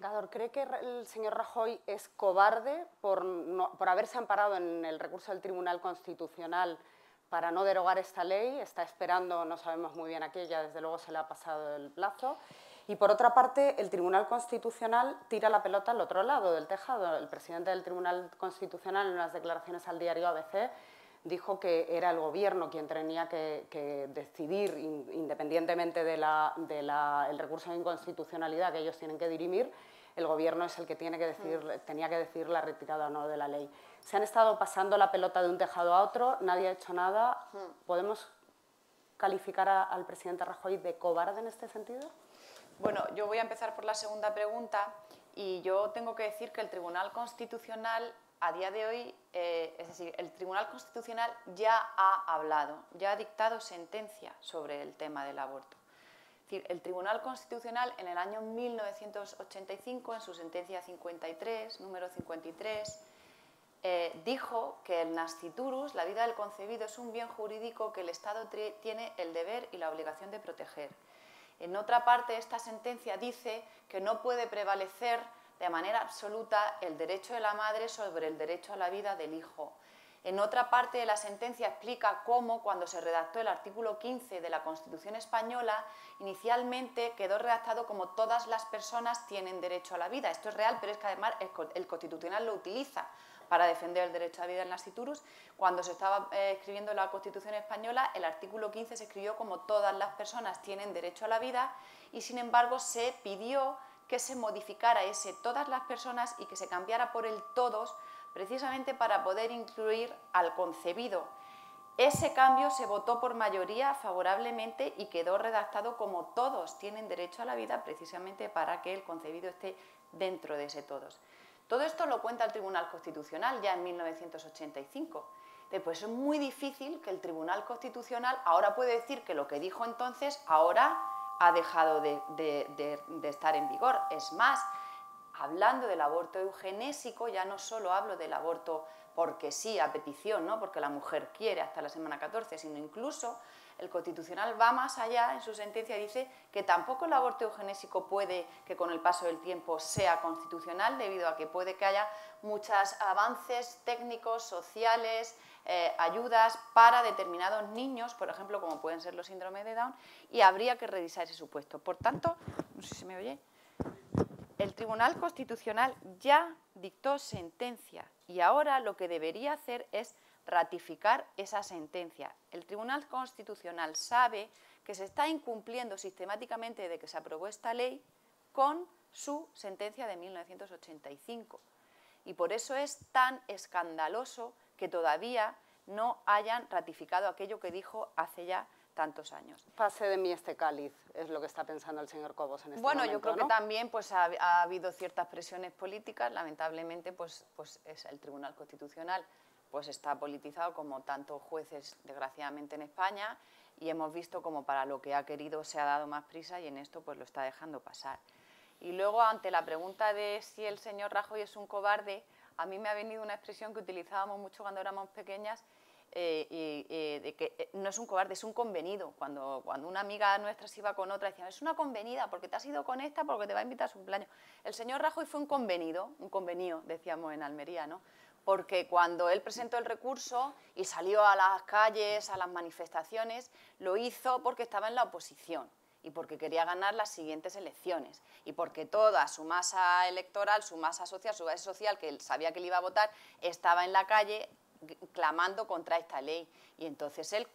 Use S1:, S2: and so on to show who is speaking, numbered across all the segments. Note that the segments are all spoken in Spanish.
S1: Senador, ¿cree que el señor Rajoy es cobarde por haberse amparado en el recurso del Tribunal Constitucional para no derogar esta ley? Está esperando, no sabemos muy bien a qué, ya desde luego se le ha pasado el plazo. Y por otra parte, el Tribunal Constitucional tira la pelota al otro lado del tejado. El presidente del Tribunal Constitucional, en unas declaraciones al diario ABC, dijo que era el Gobierno quien tenía que decidir, independientemente del recurso de inconstitucionalidad que ellos tienen que dirimir, el Gobierno es el que tenía que decidir la retirada o no de la ley. Se han estado pasando la pelota de un tejado a otro, nadie ha hecho nada. ¿Podemos calificar al presidente Rajoy de cobarde en este sentido?
S2: Bueno, yo voy a empezar por la segunda pregunta y yo tengo que decir que el Tribunal Constitucional a día de hoy, es decir, el Tribunal Constitucional ya ha hablado, ya ha dictado sentencia sobre el tema del aborto. Es decir, el Tribunal Constitucional en el año 1985, en su sentencia 53, número 53, dijo que el nasciturus, la vida del concebido, es un bien jurídico que el Estado tiene el deber y la obligación de proteger. En otra parte, esta sentencia dice que no puede prevalecer de manera absoluta el derecho de la madre sobre el derecho a la vida del hijo. En otra parte de la sentencia explica cómo, cuando se redactó el artículo 15 de la Constitución española, inicialmente quedó redactado como todas las personas tienen derecho a la vida. Esto es real, pero es que además el Constitucional lo utiliza para defender el derecho a la vida en nasciturus. Cuando se estaba escribiendo la Constitución española, el artículo 15 se escribió como todas las personas tienen derecho a la vida y, sin embargo, se pidió que se modificara ese todas las personas y que se cambiara por el todos, precisamente para poder incluir al concebido. Ese cambio se votó por mayoría favorablemente y quedó redactado como todos tienen derecho a la vida, precisamente para que el concebido esté dentro de ese todos. Todo esto lo cuenta el Tribunal Constitucional ya en 1985. Después es muy difícil que el Tribunal Constitucional ahora puede decir que lo que dijo entonces ahora ha dejado de estar en vigor. Es más, hablando del aborto eugenésico, ya no solo hablo del aborto porque sí, a petición, ¿no? Porque la mujer quiere hasta la semana 14, sino incluso el Constitucional va más allá en su sentencia y dice que tampoco el aborto eugenésico puede que con el paso del tiempo sea constitucional, debido a que puede que haya muchos avances técnicos, sociales, ayudas para determinados niños, por ejemplo, como pueden ser los síndromes de Down, y habría que revisar ese supuesto. Por tanto, no sé si se me oye, el Tribunal Constitucional ya dictó sentencia y ahora lo que debería hacer es ratificar esa sentencia. El Tribunal Constitucional sabe que se está incumpliendo sistemáticamente desde que se aprobó esta ley con su sentencia de 1985 y por eso es tan escandaloso que todavía no hayan ratificado aquello que dijo hace ya tantos años.
S1: Pase de mí este cáliz, es lo que está pensando el señor Cobos en este momento.
S2: Bueno, yo creo
S1: ¿no?
S2: que también pues, ha habido ciertas presiones políticas, lamentablemente pues es el Tribunal Constitucional pues está politizado como tantos jueces desgraciadamente en España y hemos visto como para lo que ha querido se ha dado más prisa y en esto pues lo está dejando pasar. Y luego ante la pregunta de si el señor Rajoy es un cobarde, a mí me ha venido una expresión que utilizábamos mucho cuando éramos pequeñas, de que no es un cobarde, es un convenido. Cuando una amiga nuestra se iba con otra, decían, es una convenida, porque te has ido con esta, porque te va a invitar a su cumpleaños. El señor Rajoy fue un convenido, decíamos en Almería, ¿no? Porque cuando él presentó el recurso y salió a las calles, a las manifestaciones, lo hizo porque estaba en la oposición y porque quería ganar las siguientes elecciones y porque toda su masa electoral, su masa social, que él sabía que le iba a votar, estaba en la calle clamando contra esta ley. Y entonces él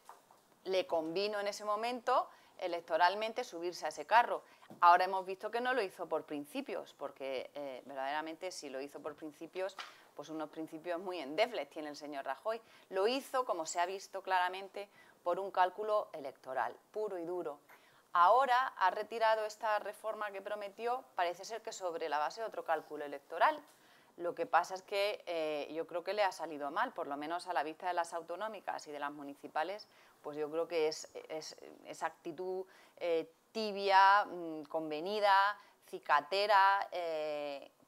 S2: le convino en ese momento electoralmente subirse a ese carro. Ahora hemos visto que no lo hizo por principios, porque verdaderamente si lo hizo por principios, pues unos principios muy endebles tiene el señor Rajoy. Lo hizo, como se ha visto claramente, por un cálculo electoral, puro y duro. Ahora ha retirado esta reforma que prometió, parece ser que sobre la base de otro cálculo electoral. Lo que pasa es que yo creo que le ha salido mal, por lo menos a la vista de las autonómicas y de las municipales, pues yo creo que es esa actitud tibia, convenida, cicatera,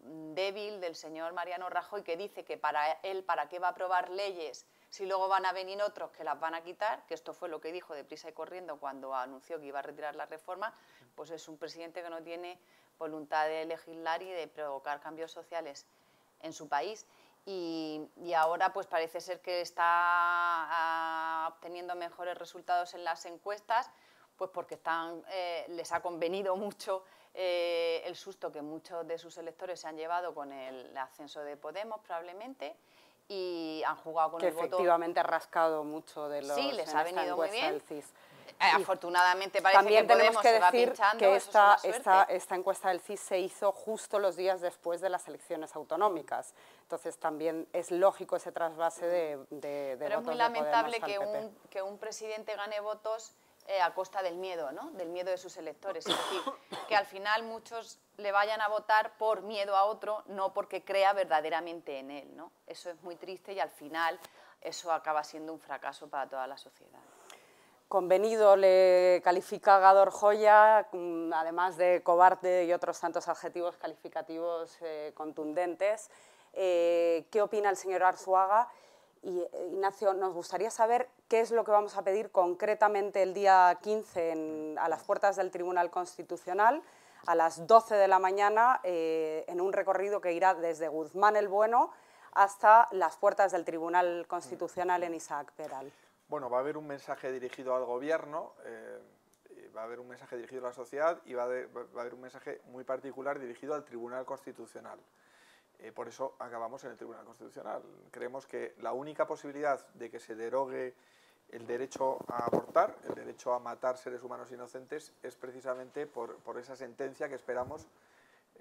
S2: débil del señor Mariano Rajoy, que dice que para él, ¿para qué va a aprobar leyes si luego van a venir otros que las van a quitar? Que esto fue lo que dijo deprisa y corriendo cuando anunció que iba a retirar la reforma. Pues es un presidente que no tiene voluntad de legislar y de provocar cambios sociales en su país. Y ahora pues parece ser que está obteniendo mejores resultados en las encuestas, pues porque les ha convenido mucho el susto que muchos de sus electores se han llevado con el ascenso de Podemos, probablemente, y han jugado con el voto.
S1: Que efectivamente ha rascado mucho de los,
S2: sí, les ha venido muy bien.
S1: del CIS.
S2: Afortunadamente parece
S1: También
S2: que Podemos se va
S1: decir
S2: pinchando,
S1: que
S2: eso es una suerte.
S1: esta encuesta del CIS se hizo justo los días después de las elecciones autonómicas. Entonces también es lógico ese trasvase de votos de Podemos al PP.
S2: Pero es muy lamentable que un presidente gane votos a costa del miedo, ¿no? Del miedo de sus electores. Es decir, que al final muchos le vayan a votar por miedo a otro, no porque crea verdaderamente en él, ¿no? Eso es muy triste y al final eso acaba siendo un fracaso para toda la sociedad.
S1: Convenido le califica Gador Joya, además de cobarde y otros tantos adjetivos calificativos contundentes. ¿Qué opina el señor Arzuaga? Y, Ignacio, nos gustaría saber qué es lo que vamos a pedir concretamente el día 15 a las puertas del Tribunal Constitucional, a las 12 de la mañana, en un recorrido que irá desde Guzmán el Bueno hasta las puertas del Tribunal Constitucional en Isaac Peral.
S3: Bueno, va a haber un mensaje dirigido al Gobierno, va a haber un mensaje dirigido a la sociedad y va a haber un mensaje muy particular dirigido al Tribunal Constitucional. Por eso acabamos en el Tribunal Constitucional. Creemos que la única posibilidad de que se derogue el derecho a abortar, el derecho a matar seres humanos inocentes, es precisamente por esa sentencia que esperamos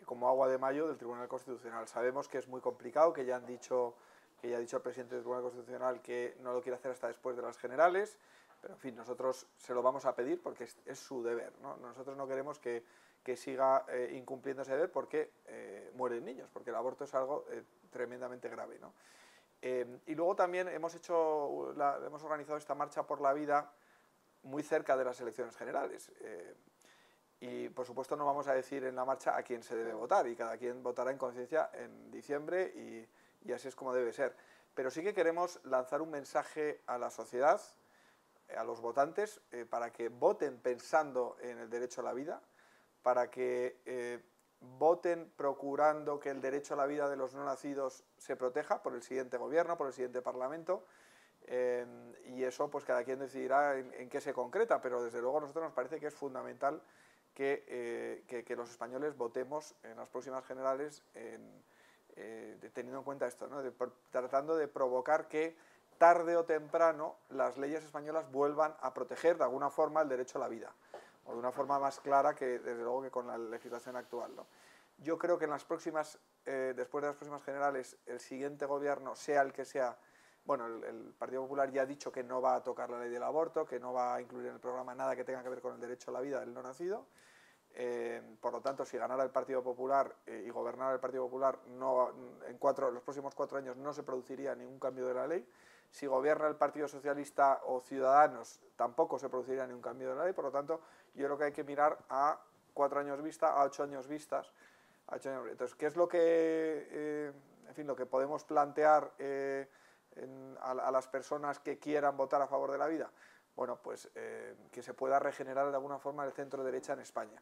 S3: como agua de mayo del Tribunal Constitucional. Sabemos que es muy complicado, que ya ha dicho el presidente del Tribunal Constitucional que no lo quiere hacer hasta después de las generales, pero en fin, nosotros se lo vamos a pedir porque es su deber, ¿no? Nosotros no queremos que siga incumpliendo ese deber porque mueren niños, porque el aborto es algo tremendamente grave, ¿no? Y luego también hemos organizado esta marcha por la vida muy cerca de las elecciones generales. Y por supuesto no vamos a decir en la marcha a quién se debe votar, y cada quien votará en conciencia en diciembre y así es como debe ser. Pero sí que queremos lanzar un mensaje a la sociedad, a los votantes, para que voten pensando en el derecho a la vida, para que voten procurando que el derecho a la vida de los no nacidos se proteja por el siguiente gobierno, por el siguiente parlamento, y eso pues cada quien decidirá en qué se concreta, pero desde luego a nosotros nos parece que es fundamental que los españoles votemos en las próximas generales teniendo en cuenta esto, ¿no? Tratando de provocar que tarde o temprano las leyes españolas vuelvan a proteger de alguna forma el derecho a la vida, o de una forma más clara que desde luego que con la legislación actual, ¿no? Yo creo que en las próximas, después de las próximas generales, el siguiente gobierno, sea el que sea, bueno, el Partido Popular ya ha dicho que no va a tocar la ley del aborto, que no va a incluir en el programa nada que tenga que ver con el derecho a la vida del no nacido. Por lo tanto, si ganara el Partido Popular y gobernara el Partido Popular, los próximos 4 años no se produciría ningún cambio de la ley. Si gobierna el Partido Socialista o Ciudadanos, tampoco se produciría ningún cambio de la ley. Por lo tanto, yo creo que hay que mirar a 4 años vista, a 8 años vistas. Entonces, ¿qué es lo que, en fin, lo que podemos plantear a las personas que quieran votar a favor de la vida? Bueno, pues que se pueda regenerar de alguna forma el centro derecha en España.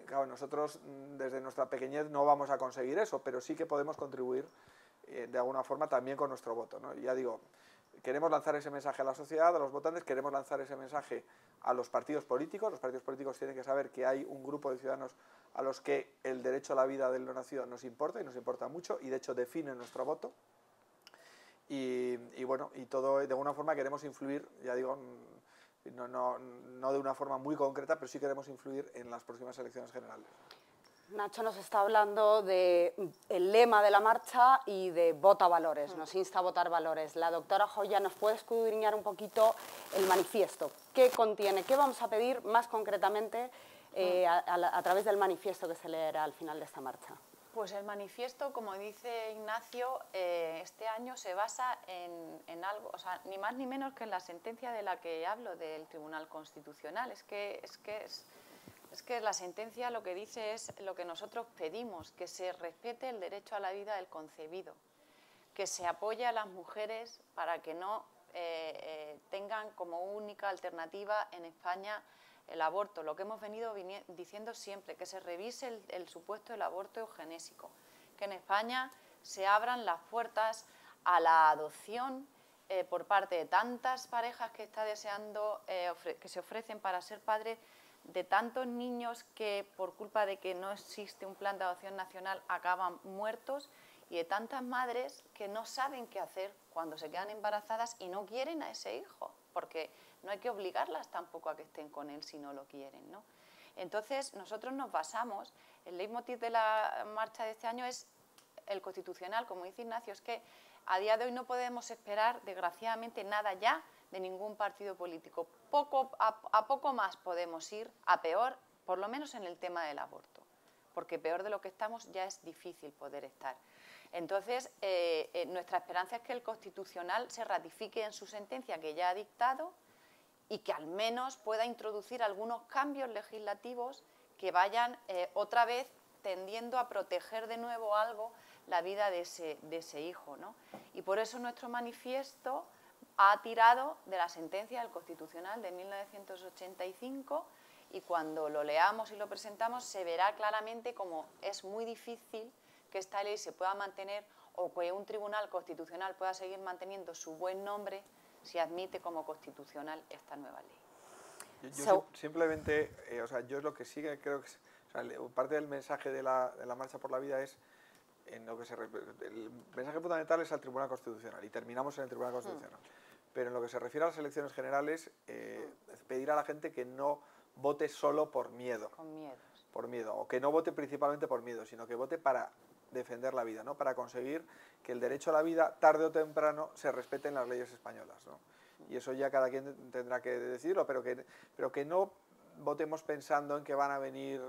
S3: Claro, nosotros desde nuestra pequeñez no vamos a conseguir eso, pero sí que podemos contribuir de alguna forma también con nuestro voto, ¿no? Ya digo, queremos lanzar ese mensaje a la sociedad, a los votantes, queremos lanzar ese mensaje a los partidos políticos. Los partidos políticos tienen que saber que hay un grupo de ciudadanos a los que el derecho a la vida del no nacido nos importa, y nos importa mucho, y de hecho define nuestro voto. Y bueno, y todo de alguna forma queremos influir, ya digo, no de una forma muy concreta, pero sí queremos influir en las próximas elecciones generales.
S1: Nacho nos está hablando del lema de la marcha y de vota valores, nos insta a votar valores. La doctora Joya nos puede escudriñar un poquito el manifiesto. ¿Qué contiene? ¿Qué vamos a pedir más concretamente a través del manifiesto que se leerá al final de esta marcha?
S2: Pues el manifiesto, como dice Ignacio, este año se basa en algo, o sea, ni más ni menos que en la sentencia de la que hablo del Tribunal Constitucional. Es que la sentencia lo que dice es lo que nosotros pedimos, que se respete el derecho a la vida del concebido, que se apoye a las mujeres para que no tengan como única alternativa en España el aborto, lo que hemos venido diciendo siempre, que se revise el supuesto del aborto eugenésico, que en España se abran las puertas a la adopción por parte de tantas parejas que está deseando, que se ofrecen para ser padres, de tantos niños que por culpa de que no existe un plan de adopción nacional acaban muertos, y de tantas madres que no saben qué hacer cuando se quedan embarazadas y no quieren a ese hijo, porque no hay que obligarlas tampoco a que estén con él si no lo quieren, ¿no? Entonces, nosotros nos basamos, el leitmotiv de la marcha de este año es el constitucional, como dice Ignacio, es que a día de hoy no podemos esperar, desgraciadamente, nada ya de ningún partido político. A poco más podemos ir, a peor, por lo menos en el tema del aborto, porque peor de lo que estamos ya es difícil poder estar. Entonces, nuestra esperanza es que el Constitucional se ratifique en su sentencia que ya ha dictado y que al menos pueda introducir algunos cambios legislativos que vayan otra vez tendiendo a proteger de nuevo algo la vida de ese hijo, ¿no? Y por eso nuestro manifiesto ha tirado de la sentencia del Constitucional de 1985, y cuando lo leamos y lo presentamos se verá claramente cómo es muy difícil que esta ley se pueda mantener, o que un tribunal constitucional pueda seguir manteniendo su buen nombre si admite como constitucional esta nueva ley.
S3: Yo simplemente, o sea, yo es lo que sí que creo que o sea, parte del mensaje de la Marcha por la Vida es, en lo que el mensaje fundamental es al Tribunal Constitucional, y terminamos en el Tribunal Constitucional. Pero en lo que se refiere a las elecciones generales, pedir a la gente que no vote solo por miedo.
S2: Con miedos.
S3: Por miedo, o que no vote principalmente por miedo, sino que vote para defender la vida, ¿no? Para conseguir que el derecho a la vida, tarde o temprano, se respete en las leyes españolas, ¿no? Y eso ya cada quien tendrá que decidirlo, pero que no votemos pensando en que van a venir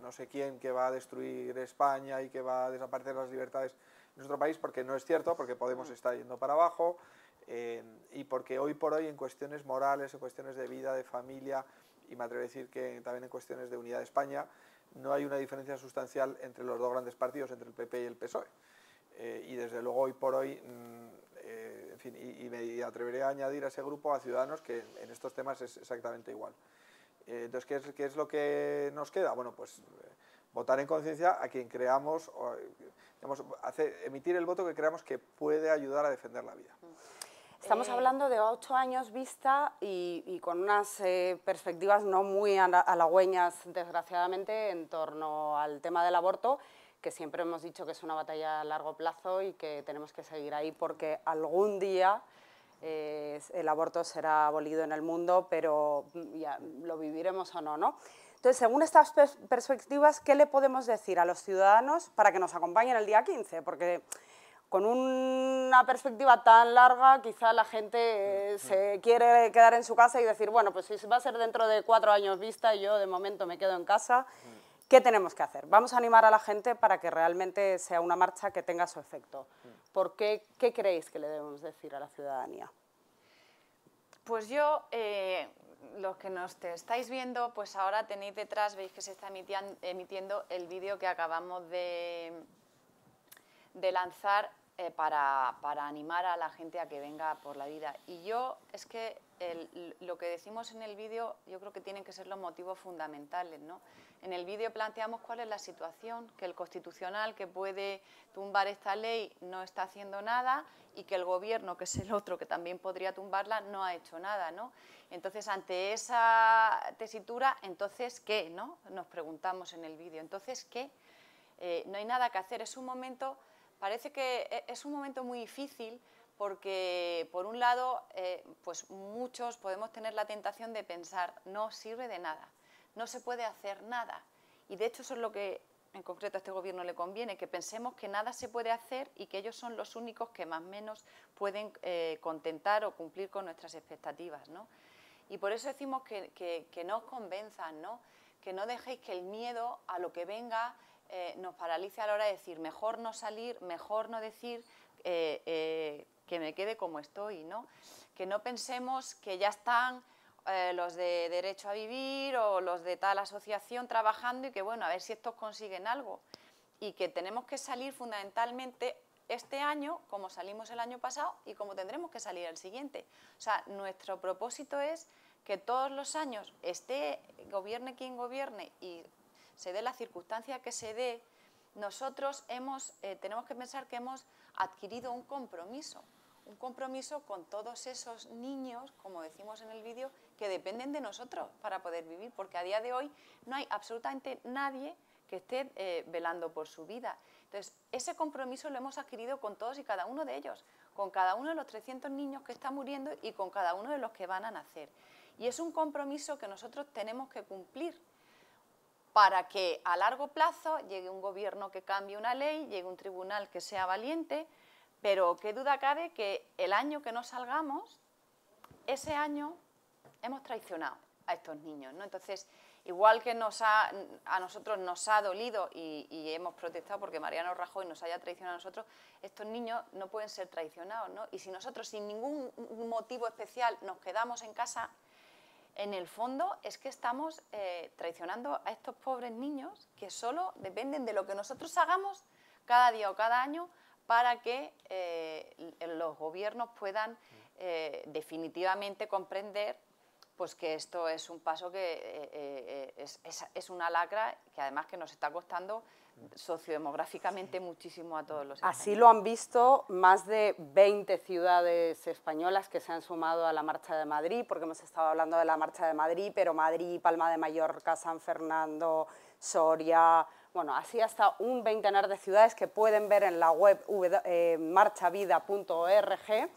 S3: no sé quién que va a destruir España y que va a desaparecer las libertades en nuestro país, porque no es cierto, porque Podemos está yendo para abajo, y porque hoy por hoy en cuestiones morales, en cuestiones de vida, de familia, y me atrevo a decir que también en cuestiones de unidad de España, no hay una diferencia sustancial entre los dos grandes partidos, entre el PP y el PSOE. Y desde luego hoy por hoy, en fin, y me atreveré a añadir a ese grupo a Ciudadanos, que en estos temas es exactamente igual. Entonces, ¿qué es lo que nos queda? Bueno, pues votar en conciencia a quien creamos, digamos, emitir el voto que creamos que puede ayudar a defender la vida.
S1: Estamos hablando de 8 años vista y con unas perspectivas no muy halagüeñas, desgraciadamente, en torno al tema del aborto, que siempre hemos dicho que es una batalla a largo plazo y que tenemos que seguir ahí porque algún día el aborto será abolido en el mundo, pero ya lo viviremos o no, ¿no? Entonces, según estas perspectivas, ¿qué le podemos decir a los ciudadanos para que nos acompañen el día 15? Porque con una perspectiva tan larga, quizá la gente se quiere quedar en su casa y decir, bueno, pues si va a ser dentro de 4 años vista y yo de momento me quedo en casa, ¿qué tenemos que hacer? Vamos a animar a la gente para que realmente sea una marcha que tenga su efecto. ¿Por qué? ¿Qué creéis que le debemos decir a la ciudadanía?
S2: Pues yo, los que nos estáis viendo, pues ahora tenéis detrás, veis que se está emitiendo el vídeo que acabamos de lanzar para animar a la gente a que venga por la vida. Y yo, es que lo que decimos en el vídeo, yo creo que tienen que ser los motivos fundamentales, ¿no? En el vídeo planteamos cuál es la situación, que el Constitucional que puede tumbar esta ley no está haciendo nada y que el Gobierno, que es el otro que también podría tumbarla, no ha hecho nada, ¿no? Entonces, ante esa tesitura, ¿entonces qué, no? Nos preguntamos en el vídeo, ¿entonces qué? No hay nada que hacer, es un momento... Parece que es un momento muy difícil porque, por un lado, pues muchos podemos tener la tentación de pensar no sirve de nada, no se puede hacer nada. Y, de hecho, eso es lo que en concreto a este Gobierno le conviene, que pensemos que nada se puede hacer y que ellos son los únicos que más o menos pueden contentar o cumplir con nuestras expectativas, ¿no? Y por eso decimos que no os convenzan, ¿no? Que no dejéis que el miedo a lo que venga nos paralice a la hora de decir mejor no salir, mejor no decir que me quede como estoy, ¿no? Que no pensemos que ya están los de Derecho a Vivir o los de tal asociación trabajando y que, bueno, a ver si estos consiguen algo. Y que tenemos que salir fundamentalmente este año, como salimos el año pasado y como tendremos que salir el siguiente. O sea, nuestro propósito es que todos los años, gobierne quien gobierne y se dé la circunstancia que se dé, nosotros tenemos que pensar que hemos adquirido un compromiso con todos esos niños, como decimos en el vídeo, que dependen de nosotros para poder vivir, porque a día de hoy no hay absolutamente nadie que esté velando por su vida. Entonces, ese compromiso lo hemos adquirido con todos y cada uno de ellos, con cada uno de los 300 niños que están muriendo y con cada uno de los que van a nacer. Y es un compromiso que nosotros tenemos que cumplir para que a largo plazo llegue un gobierno que cambie una ley, llegue un tribunal que sea valiente, pero qué duda cabe que el año que no salgamos, ese año hemos traicionado a estos niños, ¿no? Entonces, igual que a nosotros nos ha dolido y hemos protestado porque Mariano Rajoy nos haya traicionado a nosotros, estos niños no pueden ser traicionados, ¿no? Y si nosotros sin ningún motivo especial nos quedamos en casa, en el fondo es que estamos traicionando a estos pobres niños que solo dependen de lo que nosotros hagamos cada día o cada año para que los gobiernos puedan definitivamente comprender pues que esto es un paso que es una lacra que además que nos está costando sociodemográficamente muchísimo a todos los españoles.
S1: Así lo han visto más de 20 ciudades españolas que se han sumado a la Marcha de Madrid, porque hemos estado hablando de la Marcha de Madrid, pero Madrid, Palma de Mallorca, San Fernando, Soria, bueno, así hasta un veintenar de ciudades que pueden ver en la web marchavida.org.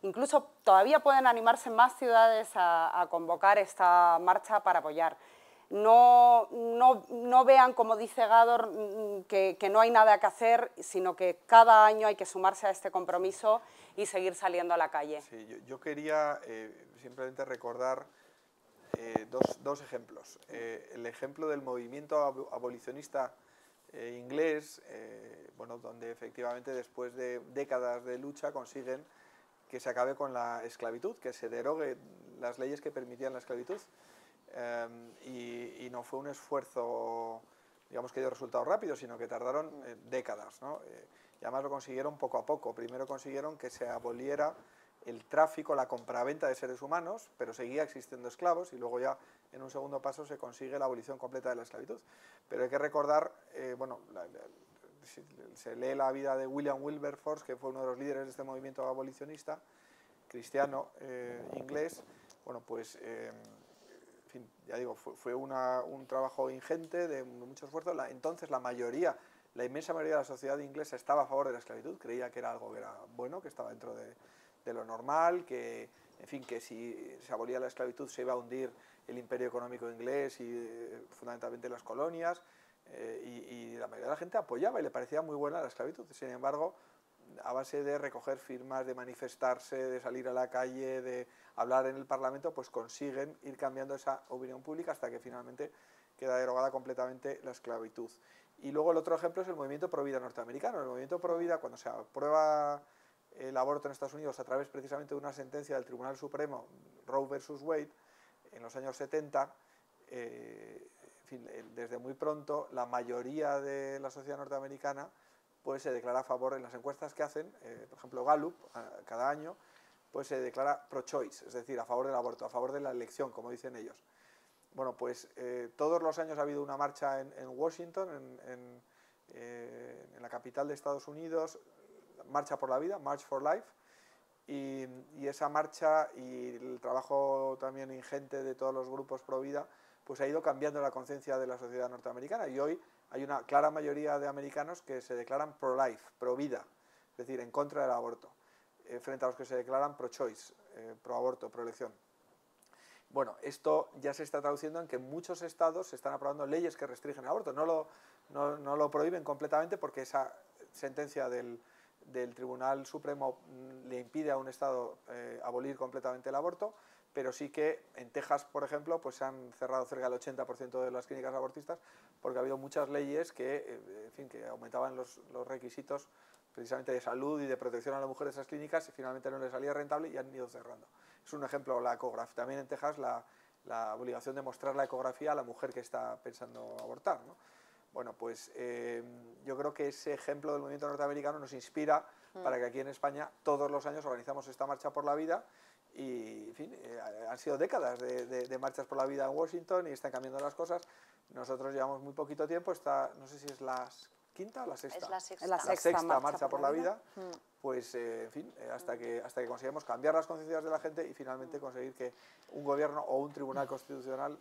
S1: Incluso todavía pueden animarse más ciudades a convocar esta marcha para apoyar. No vean, como dice Gador, que no hay nada que hacer, sino que cada año hay que sumarse a este compromiso y seguir saliendo a la calle.
S3: Sí, yo quería simplemente recordar dos ejemplos. El ejemplo del movimiento abolicionista inglés, bueno, donde efectivamente después de décadas de lucha consiguen que se acabe con la esclavitud, que se derogue las leyes que permitían la esclavitud. Y no fue un esfuerzo, digamos, que dio resultados rápidos, sino que tardaron décadas, ¿no? Y además lo consiguieron poco a poco. Primero consiguieron que se aboliera el tráfico, la compraventa de seres humanos, pero seguía existiendo esclavos, y luego ya en un segundo paso se consigue la abolición completa de la esclavitud. Pero hay que recordar, bueno, se lee la vida de William Wilberforce, que fue uno de los líderes de este movimiento abolicionista, cristiano, inglés. Bueno, pues, en fin, ya digo, fue un trabajo ingente, de mucho esfuerzo. Entonces la inmensa mayoría de la sociedad inglesa estaba a favor de la esclavitud, creía que era algo que era bueno, que estaba dentro de lo normal, que, en fin, que si se abolía la esclavitud se iba a hundir el imperio económico inglés y fundamentalmente las colonias, y la mayoría de la gente apoyaba y le parecía muy buena la esclavitud. Sin embargo, a base de recoger firmas, de manifestarse, de salir a la calle, de hablar en el Parlamento, pues consiguen ir cambiando esa opinión pública hasta que finalmente queda derogada completamente la esclavitud. Y luego el otro ejemplo es el movimiento pro-vida norteamericano. El movimiento pro-vida, cuando se aprueba el aborto en Estados Unidos a través precisamente de una sentencia del Tribunal Supremo, Roe versus Wade, en los años 70, en fin, desde muy pronto la mayoría de la sociedad norteamericana pues se declara a favor en las encuestas que hacen, por ejemplo Gallup, cada año, pues se declara pro-choice, es decir, a favor del aborto, a favor de la elección, como dicen ellos. Bueno, pues todos los años ha habido una marcha en Washington, en la capital de Estados Unidos, Marcha por la Vida, March for Life, y esa marcha y el trabajo también ingente de todos los grupos pro vida, pues ha ido cambiando la conciencia de la sociedad norteamericana, y hoy hay una clara mayoría de americanos que se declaran pro-life, pro-vida, es decir, en contra del aborto, frente a los que se declaran pro-choice, pro-aborto, pro-elección. Bueno, esto ya se está traduciendo en que en muchos estados se están aprobando leyes que restringen el aborto. No lo prohíben completamente porque esa sentencia del Tribunal Supremo le impide a un estado abolir completamente el aborto, pero sí que en Texas, por ejemplo, pues se han cerrado cerca del 80% de las clínicas abortistas porque ha habido muchas leyes que, en fin, que aumentaban los requisitos precisamente de salud y de protección a la mujer de esas clínicas, y finalmente no les salía rentable y han ido cerrando. Es un ejemplo la ecografía. También en Texas la obligación de mostrar la ecografía a la mujer que está pensando abortar, ¿no? Bueno, pues yo creo que ese ejemplo del movimiento norteamericano nos inspira para que aquí en España todos los años organizamos esta Marcha por la Vida Y, en fin, han sido décadas de marchas por la vida en Washington y están cambiando las cosas. Nosotros llevamos muy poquito tiempo, no sé si es la quinta o la sexta.
S2: Es la sexta.
S1: Es la
S3: La
S1: sexta
S3: sexta marcha por la vida.
S2: Mm.
S3: Pues, en fin, hasta que consigamos cambiar las conciencias de la gente y finalmente conseguir que un gobierno o un tribunal constitucional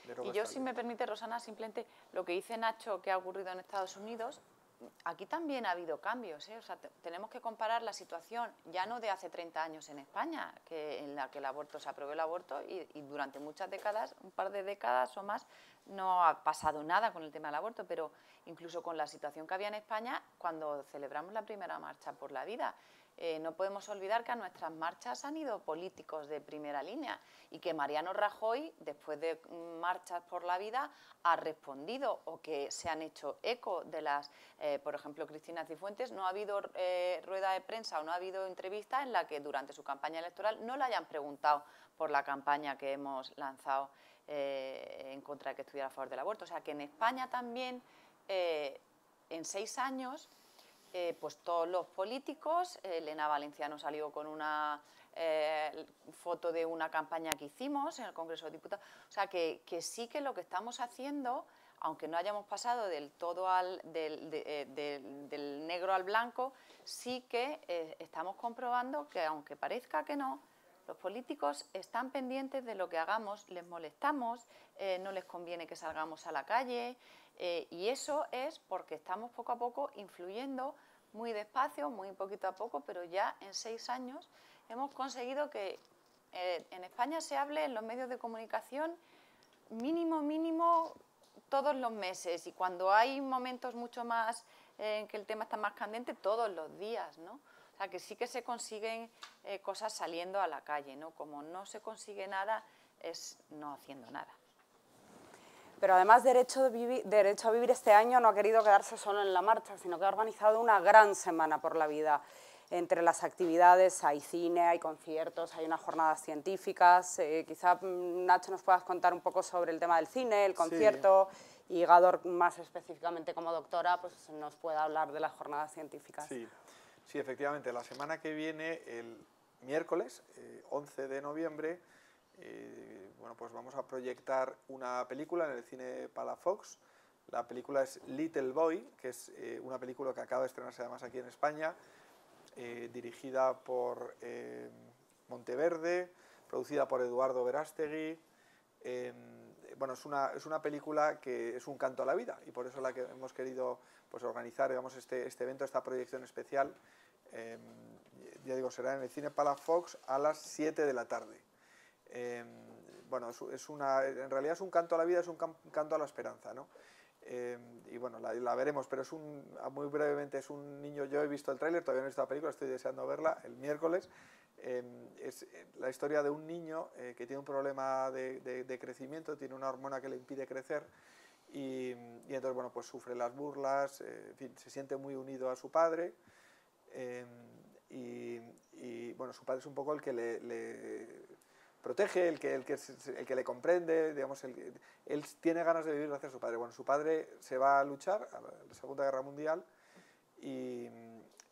S3: derogue
S2: Y yo,
S3: esta
S2: si
S3: ley.
S2: me permite, Rosana, simplemente lo que dice Nacho que ha ocurrido en Estados Unidos, aquí también ha habido cambios, ¿eh? O sea, tenemos que comparar la situación ya no de hace 30 años en España, en la que el aborto se aprobó el aborto y durante muchas décadas, un par de décadas o más, no ha pasado nada con el tema del aborto, pero incluso con la situación que había en España cuando celebramos la primera marcha por la vida. No podemos olvidar que a nuestras marchas han ido políticos de primera línea y que Mariano Rajoy, después de marchas por la vida, ha respondido o que se han hecho eco de las, por ejemplo, Cristina Cifuentes, no ha habido rueda de prensa o no ha habido entrevista en la que durante su campaña electoral no le hayan preguntado por la campaña que hemos lanzado en contra de que estuviera a favor del aborto. O sea, que en España también, en 6 años, pues todos los políticos, Elena Valenciano salió con una foto de una campaña que hicimos en el Congreso de Diputados, o sea que sí que lo que estamos haciendo, aunque no hayamos pasado del todo del negro al blanco, sí que estamos comprobando que, aunque parezca que no, los políticos están pendientes de lo que hagamos, les molestamos, no les conviene que salgamos a la calle, y eso es porque estamos poco a poco influyendo muy despacio, muy poquito a poco, pero ya en 6 años hemos conseguido que en España se hable en los medios de comunicación mínimo todos los meses, y cuando hay momentos mucho más en que el tema está más candente, todos los días, ¿no? O sea, que sí que se consiguen cosas saliendo a la calle, ¿no? Como no se consigue nada, es no haciendo nada.
S1: Pero además Derecho a Vivir este año no ha querido quedarse solo en la marcha, sino que ha organizado una gran semana por la vida. Entre las actividades hay cine, hay conciertos, hay unas jornadas científicas. Quizá, Nacho, nos puedas contar un poco sobre el tema del cine, el concierto, sí. Y Gador, más específicamente como doctora, pues nos pueda hablar de las jornadas científicas.
S3: Sí, sí, efectivamente. La semana que viene, el miércoles, 11 de noviembre, bueno, pues vamos a proyectar una película en el cine Palafox. La película es Little Boy, que es una película que acaba de estrenarse además aquí en España, dirigida por Monteverde, producida por Eduardo Verástegui. Bueno, es una película que es un canto a la vida, y por eso la que hemos querido, pues, organizar, digamos, este evento, esta proyección especial. Ya digo, será en el cine Palafox a las 7 de la tarde. Bueno, en realidad es un canto a la vida, es un canto a la esperanza, ¿no? Y bueno, la veremos, pero muy brevemente, es un niño. Yo he visto el tráiler, todavía no he visto la película, estoy deseando verla el miércoles. Es la historia de un niño que tiene un problema de crecimiento, tiene una hormona que le impide crecer, y entonces, bueno, pues sufre las burlas, en fin, se siente muy unido a su padre, y bueno, su padre es un poco el que le protege, el que le comprende, digamos, él tiene ganas de vivir gracias a su padre. Bueno, su padre se va a luchar a la Segunda Guerra Mundial, y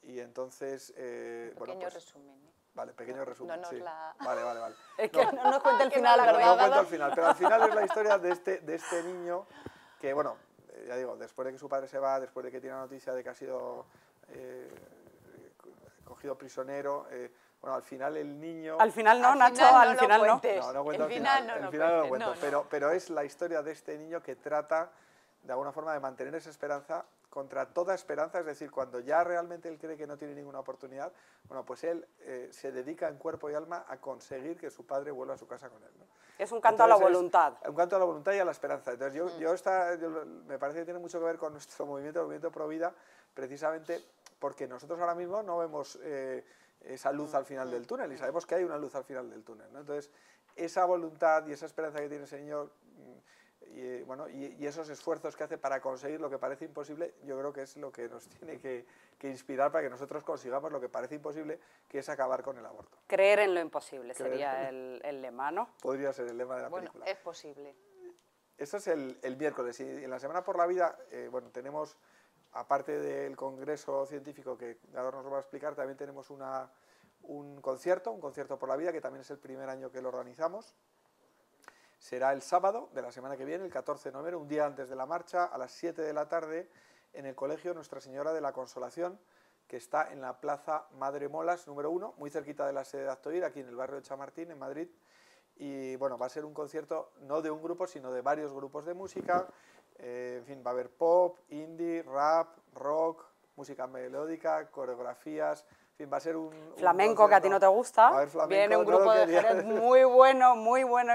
S3: entonces...
S2: Pequeño
S3: pues,
S2: resumen, ¿eh?
S3: Vale, pequeño resumen,
S2: no
S3: sí.
S2: la...
S3: Vale.
S1: Es que no nos cuenta el
S2: que
S1: final,
S2: no la
S1: ¿verdad?
S3: No cuento el final, pero al final es la historia de este niño que, bueno, ya digo, después de que su padre se va, después de que tiene la noticia de que ha sido cogido prisionero, bueno, al final el niño...
S1: Al final no, Nacho,
S2: al final no.
S3: No cuento
S2: el final
S3: no lo cuento, pero es la historia de este niño que trata, de alguna forma, de mantener esa esperanza contra toda esperanza, es decir, cuando ya realmente él cree que no tiene ninguna oportunidad, bueno, pues él se dedica en cuerpo y alma a conseguir que su padre vuelva a su casa con él, ¿no?
S1: Es un canto a la voluntad.
S3: Un canto a la voluntad y a la esperanza. Entonces me parece que tiene mucho que ver con nuestro movimiento, el movimiento Pro Vida, precisamente porque nosotros ahora mismo no vemos esa luz al final del túnel, y sabemos que hay una luz al final del túnel, ¿no? Entonces, esa voluntad y esa esperanza que tiene ese niño, y esos esfuerzos que hace para conseguir lo que parece imposible, yo creo que es lo que nos tiene que inspirar para que nosotros consigamos lo que parece imposible, que es acabar con el aborto.
S1: Creer en lo imposible sería el lema, ¿no?
S3: Podría ser el lema de la película.
S2: Bueno, es posible.
S3: Eso es el miércoles, y en la Semana por la Vida, bueno, tenemos, aparte del congreso científico que Gador nos lo va a explicar, también tenemos una un concierto por la vida, que también es el primer año que lo organizamos. Será el sábado de la semana que viene, el 14 de noviembre, un día antes de la marcha, a las 7 de la tarde, en el Colegio Nuestra Señora de la Consolación, que está en la Plaza Madre Molas, número 1, muy cerquita de la sede de Actoir, aquí en el barrio de Chamartín, en Madrid. Y bueno, va a ser un concierto no de un grupo, sino de varios grupos de música. En fin, va a haber pop, indie, rap, rock, música melódica, coreografías. En fin, va a ser un
S1: flamenco, que a ti no te gusta. Viene un grupo de Jerez muy bueno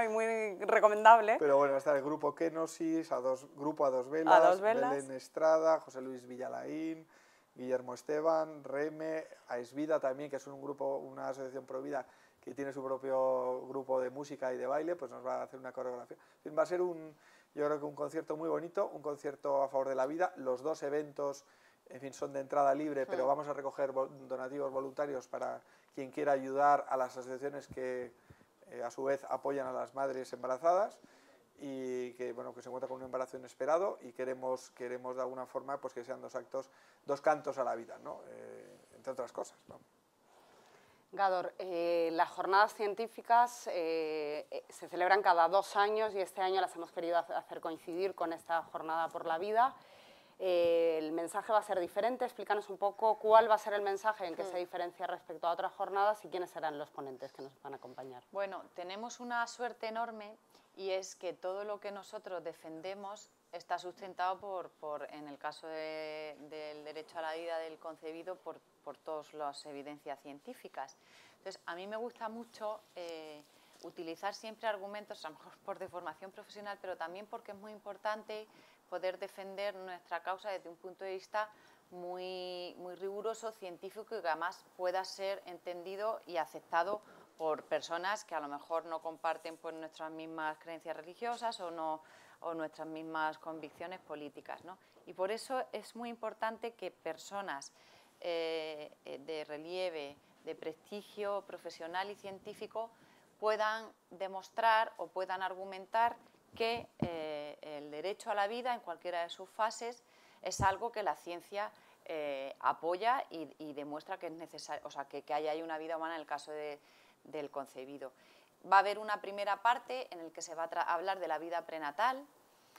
S1: y muy recomendable.
S3: Pero bueno, está el grupo Kenosis, grupo a dos velas, Belén Estrada, José Luis Villalaín, Guillermo Esteban, Reme, Aesvida también, que es un grupo, una asociación Provida que tiene su propio grupo de música y de baile, pues nos va a hacer una coreografía. En fin, va a ser yo creo que un concierto muy bonito, un concierto a favor de la vida. Los dos eventos, en fin, son de entrada libre, pero vamos a recoger donativos voluntarios para quien quiera ayudar a las asociaciones que a su vez apoyan a las madres embarazadas y que, bueno, que se encuentran con un embarazo inesperado, y queremos de alguna forma pues que sean dos cantos a la vida, ¿no? Entre otras cosas, ¿no?
S1: Gador, las jornadas científicas se celebran cada 2 años y este año las hemos querido hacer coincidir con esta Jornada por la Vida. El mensaje va a ser diferente. Explícanos un poco cuál va a ser el mensaje, en qué se diferencia respecto a otras jornadas y quiénes serán los ponentes que nos van a acompañar.
S2: Bueno, tenemos una suerte enorme, y es que todo lo que nosotros defendemos está sustentado en el caso del derecho a la vida del concebido, por todas las evidencias científicas. Entonces, a mí me gusta mucho utilizar siempre argumentos, a lo mejor por deformación profesional, pero también porque es muy importante poder defender nuestra causa desde un punto de vista muy riguroso, científico, y que además pueda ser entendido y aceptado por personas que a lo mejor no comparten pues nuestras mismas creencias religiosas o nuestras mismas convicciones políticas, ¿no? Y por eso es muy importante que personas de relieve, de prestigio profesional y científico puedan demostrar o puedan argumentar que el derecho a la vida en cualquiera de sus fases es algo que la ciencia apoya y demuestra que es necesario, o sea, que hay una vida humana en el caso del concebido. Va a haber una primera parte en la que se va a hablar de la vida prenatal,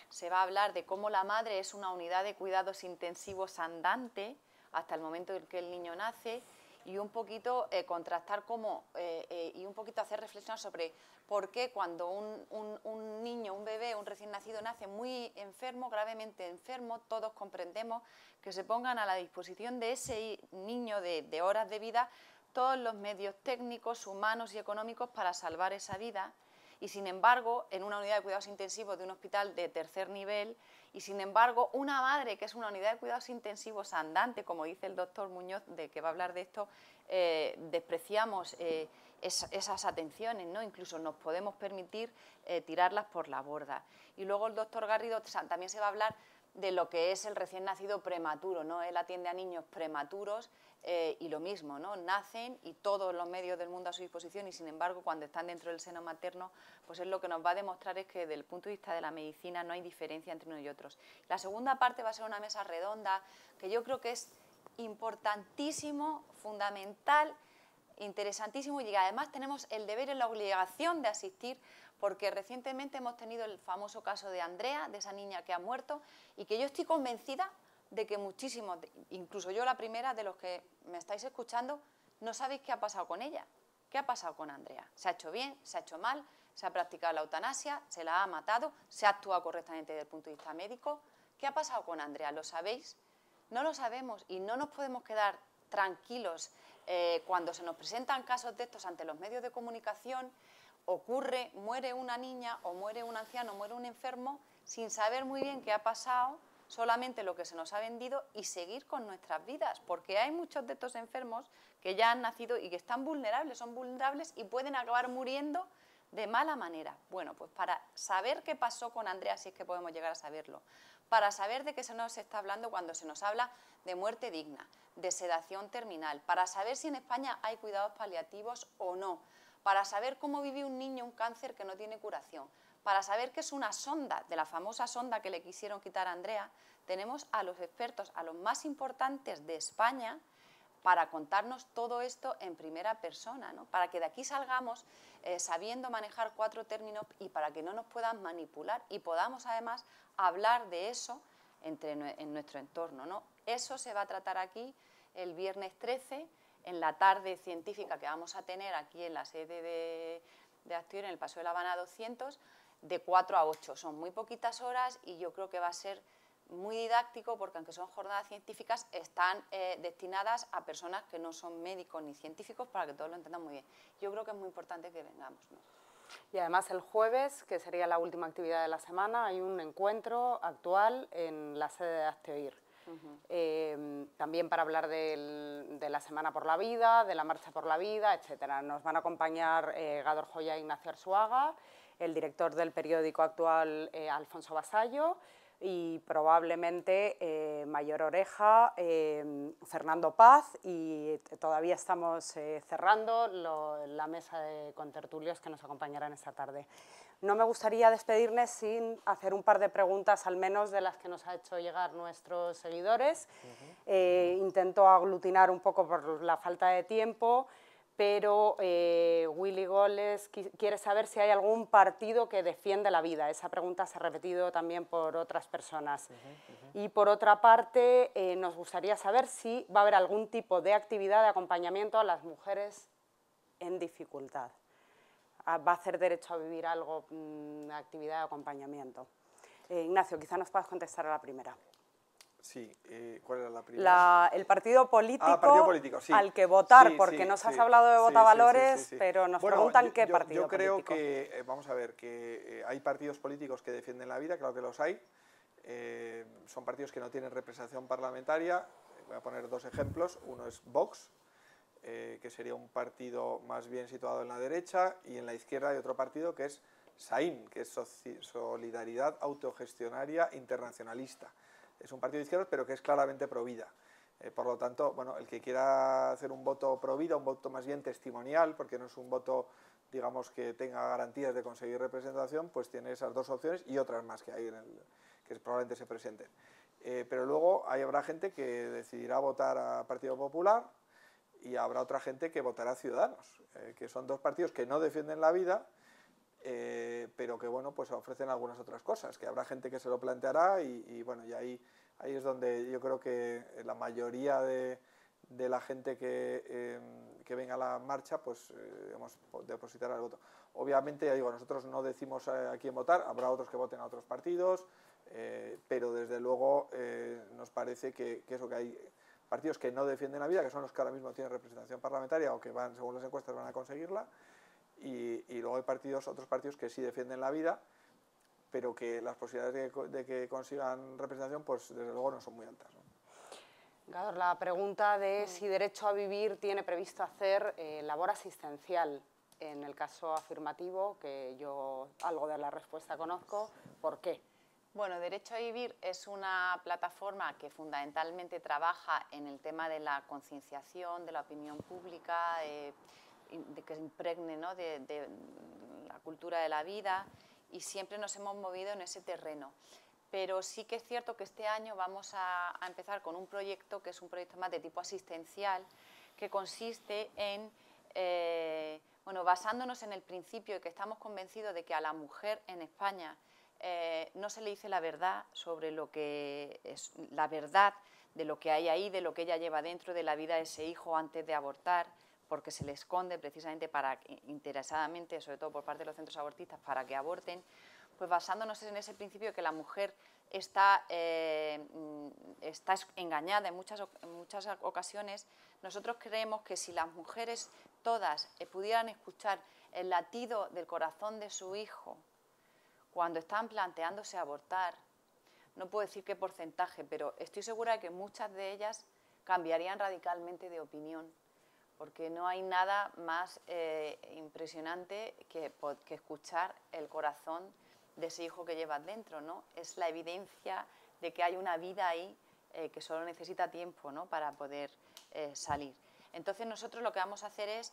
S2: se va a hablar de cómo la madre es una unidad de cuidados intensivos andante hasta el momento en que el niño nace, y un poquito contrastar y un poquito hacer reflexionar sobre por qué cuando un niño, un bebé, un recién nacido nace muy enfermo, gravemente enfermo, todos comprendemos que se pongan a la disposición de ese niño de horas de vida todos los medios técnicos, humanos y económicos para salvar esa vida. Y sin embargo, en una unidad de cuidados intensivos de un hospital de tercer nivel, y sin embargo, una madre que es una unidad de cuidados intensivos andante, como dice el doctor Muñoz, de que va a hablar de esto, despreciamos esas atenciones, ¿no? Incluso nos podemos permitir tirarlas por la borda. Y luego el doctor Garrido también se va a hablar de lo que es el recién nacido prematuro, ¿no? Él atiende a niños prematuros y lo mismo, ¿no? Nacen y todos los medios del mundo a su disposición, y sin embargo cuando están dentro del seno materno, pues es lo que nos va a demostrar es que desde el punto de vista de la medicina no hay diferencia entre unos y otros. La segunda parte va a ser una mesa redonda que yo creo que es importantísimo, fundamental, interesantísimo, y además tenemos el deber y la obligación de asistir, porque recientemente hemos tenido el famoso caso de Andrea, de esa niña que ha muerto, y que yo estoy convencida de que muchísimos, incluso yo la primera, de los que me estáis escuchando, no sabéis qué ha pasado con ella. ¿Qué ha pasado con Andrea? ¿Se ha hecho bien? ¿Se ha hecho mal? ¿Se ha practicado la eutanasia? ¿Se la ha matado? ¿Se ha actuado correctamente desde el punto de vista médico? ¿Qué ha pasado con Andrea? ¿Lo sabéis? No lo sabemos, y no nos podemos quedar tranquilos cuando se nos presentan casos de estos ante los medios de comunicación. Muere una niña o muere un anciano, muere un enfermo, sin saber muy bien qué ha pasado, solamente lo que se nos ha vendido, y seguir con nuestras vidas, porque hay muchos de estos enfermos que ya han nacido y que están vulnerables, son vulnerables y pueden acabar muriendo de mala manera. Bueno, pues para saber qué pasó con Andrea, si es que podemos llegar a saberlo, para saber de qué se nos está hablando cuando se nos habla de muerte digna, de sedación terminal, para saber si en España hay cuidados paliativos o no, para saber cómo vive un niño un cáncer que no tiene curación, para saber qué es una sonda, de la famosa sonda que le quisieron quitar a Andrea, tenemos a los expertos, a los más importantes de España, para contarnos todo esto en primera persona, ¿no? Para que de aquí salgamos sabiendo manejar 4 términos y para que no nos puedan manipular y podamos además hablar de eso en nuestro entorno, ¿no? Eso se va a tratar aquí el viernes 13 en la tarde científica que vamos a tener aquí en la sede de Acción, en el Paseo de la Habana 200, de 4 a 8. Son muy poquitas horas y yo creo que va a ser muy didáctico porque aunque son jornadas científicas están destinadas a personas que no son médicos ni científicos para que todos lo entendan muy bien. Yo creo que es muy importante que vengamos, ¿no?
S1: Y además el jueves, que sería la última actividad de la semana, hay un encuentro actual en la sede de Hazte Oír. También para hablar de la Semana por la Vida, de la Marcha por la Vida, etc. Nos van a acompañar Gador Joya e Ignacio Arzuaga, el director del periódico Actual, Alfonso Vasallo, y probablemente Mayor Oreja, Fernando Paz, y todavía estamos cerrando la mesa de contertulios que nos acompañarán esta tarde. No me gustaría despedirme sin hacer un par de preguntas, al menos de las que nos ha hecho llegar nuestros seguidores. Intento aglutinar un poco por la falta de tiempo, pero Willy Goles quiere saber si hay algún partido que defiende la vida. Esa pregunta se ha repetido también por otras personas. Y por otra parte, nos gustaría saber si va a haber algún tipo de actividad de acompañamiento a las mujeres en dificultad. ¿Va a hacer derecho a vivir algo, actividad de acompañamiento? Ignacio, quizá nos puedas contestar a la primera.
S3: Sí, ¿cuál era la primera?
S1: El partido político,
S3: partido político, sí.
S1: al que votar,
S3: Sí,
S1: porque
S3: sí,
S1: nos has
S3: sí,
S1: hablado de
S3: sí,
S1: votavalores,
S3: sí.
S1: pero nos
S3: Bueno,
S1: preguntan qué partido
S3: yo creo
S1: político.
S3: que, vamos a ver, que hay partidos políticos que defienden la vida, claro que los hay. Son partidos que no tienen representación parlamentaria. Voy a poner 2 ejemplos. Uno es Vox, que sería un partido más bien situado en la derecha, y en la izquierda hay otro partido que es SAIN, que es Solidaridad Autogestionaria Internacionalista. Es un partido de izquierdas, pero que es claramente pro vida. Por lo tanto, bueno, el que quiera hacer un voto pro vida, un voto más bien testimonial, porque no es un voto, digamos, que tenga garantías de conseguir representación, pues tiene esas 2 opciones y otras más que hay que probablemente se presenten. Pero luego habrá gente que decidirá votar a Partido Popular y habrá otra gente que votará a Ciudadanos, que son 2 partidos que no defienden la vida, pero que, bueno, pues ofrecen algunas otras cosas, que habrá gente que se lo planteará y bueno, y ahí es donde yo creo que la mayoría de la gente que venga a la marcha, pues depositará el voto. Obviamente, ya digo, nosotros no decimos a quién votar, habrá otros que voten a otros partidos, pero desde luego nos parece que eso, que hay partidos que no defienden la vida, que son los que ahora mismo tienen representación parlamentaria o que van, según las encuestas, van a conseguirla, y luego hay otros partidos que sí defienden la vida, pero que las posibilidades de que consigan representación, pues desde luego no son muy altas, ¿no?
S1: Gador, la pregunta de si Derecho a Vivir tiene previsto hacer labor asistencial. En el caso afirmativo, que yo algo de la respuesta conozco, ¿por qué?
S2: Bueno, Derecho a Vivir es una plataforma que fundamentalmente trabaja en el tema de la concienciación, de la opinión pública, de que se impregne, ¿no?, de la cultura de la vida, y siempre nos hemos movido en ese terreno. Pero sí que es cierto que este año vamos a empezar con un proyecto que es un proyecto más de tipo asistencial, que consiste en, bueno, basándonos en el principio de que estamos convencidos de que a la mujer en España no se le dice la verdad sobre lo que es la verdad de lo que hay ahí, de lo que ella lleva dentro de la vida de ese hijo antes de abortar, porque se le esconde precisamente interesadamente, sobre todo por parte de los centros abortistas, para que aborten. Pues basándonos en ese principio de que la mujer está engañada en muchas ocasiones, nosotros creemos que si las mujeres todas pudieran escuchar el latido del corazón de su hijo cuando están planteándose abortar, no puedo decir qué porcentaje, pero estoy segura de que muchas de ellas cambiarían radicalmente de opinión, porque no hay nada más impresionante que escuchar el corazón de ese hijo que llevas dentro, ¿no? Es la evidencia de que hay una vida ahí que solo necesita tiempo, ¿no?, para poder salir. Entonces nosotros lo que vamos a hacer es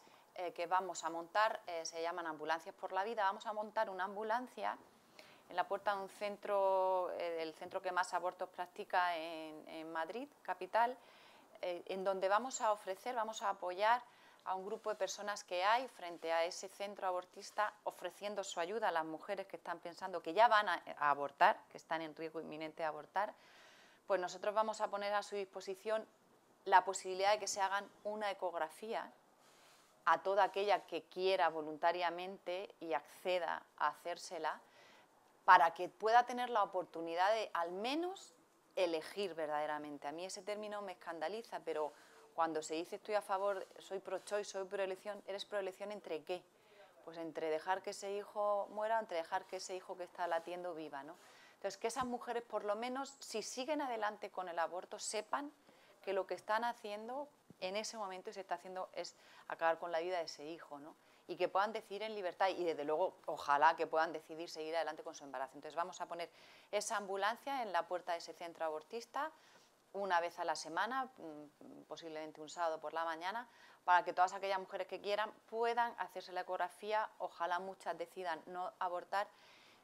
S2: que vamos a montar, se llaman ambulancias por la vida, vamos a montar una ambulancia en la puerta de un centro, el centro que más abortos practica en Madrid, capital, en donde vamos a ofrecer, vamos a apoyar a un grupo de personas que hay frente a ese centro abortista, ofreciendo su ayuda a las mujeres que están pensando que ya van a abortar, que están en riesgo inminente de abortar. Pues nosotros vamos a poner a su disposición la posibilidad de que se hagan una ecografía a toda aquella que quiera voluntariamente y acceda a hacérsela, para que pueda tener la oportunidad de al menos elegir verdaderamente. A mí ese término me escandaliza, pero cuando se dice estoy a favor, soy pro-choice, soy pro-elección, ¿eres pro-elección entre qué? Pues entre dejar que ese hijo muera o entre dejar que ese hijo que está latiendo viva, ¿no? Entonces, que esas mujeres, por lo menos, si siguen adelante con el aborto, sepan que lo que están haciendo en ese momento y se está haciendo es acabar con la vida de ese hijo, ¿no? Y que puedan decidir en libertad y, desde luego, ojalá que puedan decidir seguir adelante con su embarazo. Entonces, vamos a poner esa ambulancia en la puerta de ese centro abortista una vez a la semana, posiblemente un sábado por la mañana, para que todas aquellas mujeres que quieran puedan hacerse la ecografía, ojalá muchas decidan no abortar,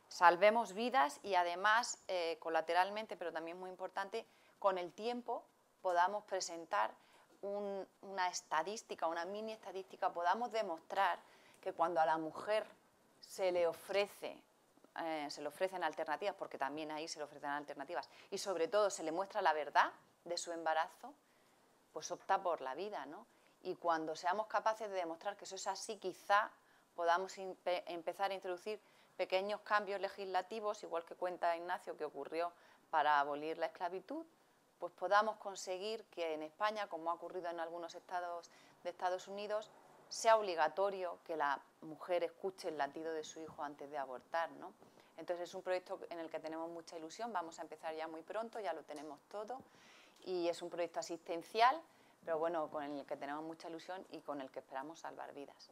S2: salvemos vidas y además, colateralmente, pero también muy importante, con el tiempo podamos presentar una estadística, una mini estadística, podamos demostrar que cuando a la mujer se le ofrecen alternativas, porque también ahí se le ofrecen alternativas, y sobre todo se le muestra la verdad de su embarazo, pues opta por la vida, ¿no? Y cuando seamos capaces de demostrar que eso es así, quizá podamos empezar a introducir pequeños cambios legislativos, igual que cuenta Ignacio que ocurrió para abolir la esclavitud, pues podamos conseguir que en España, como ha ocurrido en algunos estados de Estados Unidos, sea obligatorio que la mujer escuche el latido de su hijo antes de abortar, ¿no? Entonces es un proyecto en el que tenemos mucha ilusión, vamos a empezar ya muy pronto, ya lo tenemos todo, y es un proyecto asistencial, pero bueno, con el que tenemos mucha ilusión y con el que esperamos salvar vidas.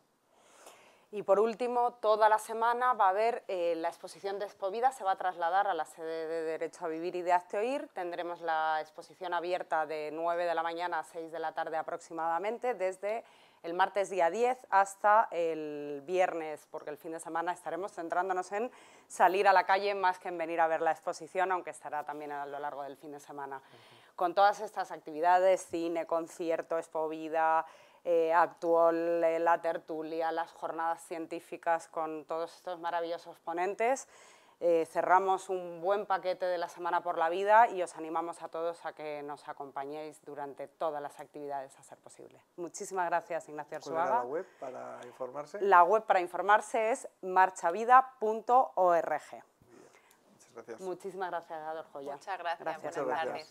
S1: Y por último, toda la semana va a haber la exposición de Expovida, se va a trasladar a la sede de Derecho a Vivir y de Hazte Oír. Tendremos la exposición abierta de 9 de la mañana a 6 de la tarde aproximadamente, desde el martes día 10 hasta el viernes, porque el fin de semana estaremos centrándonos en salir a la calle más que en venir a ver la exposición, aunque estará también a lo largo del fin de semana. Con todas estas actividades, cine, concierto, Expovida, actual la tertulia, las jornadas científicas con todos estos maravillosos ponentes. Cerramos un buen paquete de la Semana por la Vida y os animamos a todos a que nos acompañéis durante todas las actividades a ser posible. Muchísimas gracias, Ignacio Arzuaga.
S3: ¿Cuál era la web para informarse?
S1: La web para informarse es marchavida.org.
S3: Muchas gracias.
S1: Muchísimas gracias, Ador Joya.
S2: Muchas gracias.
S1: Gracias.
S2: Buenas tardes.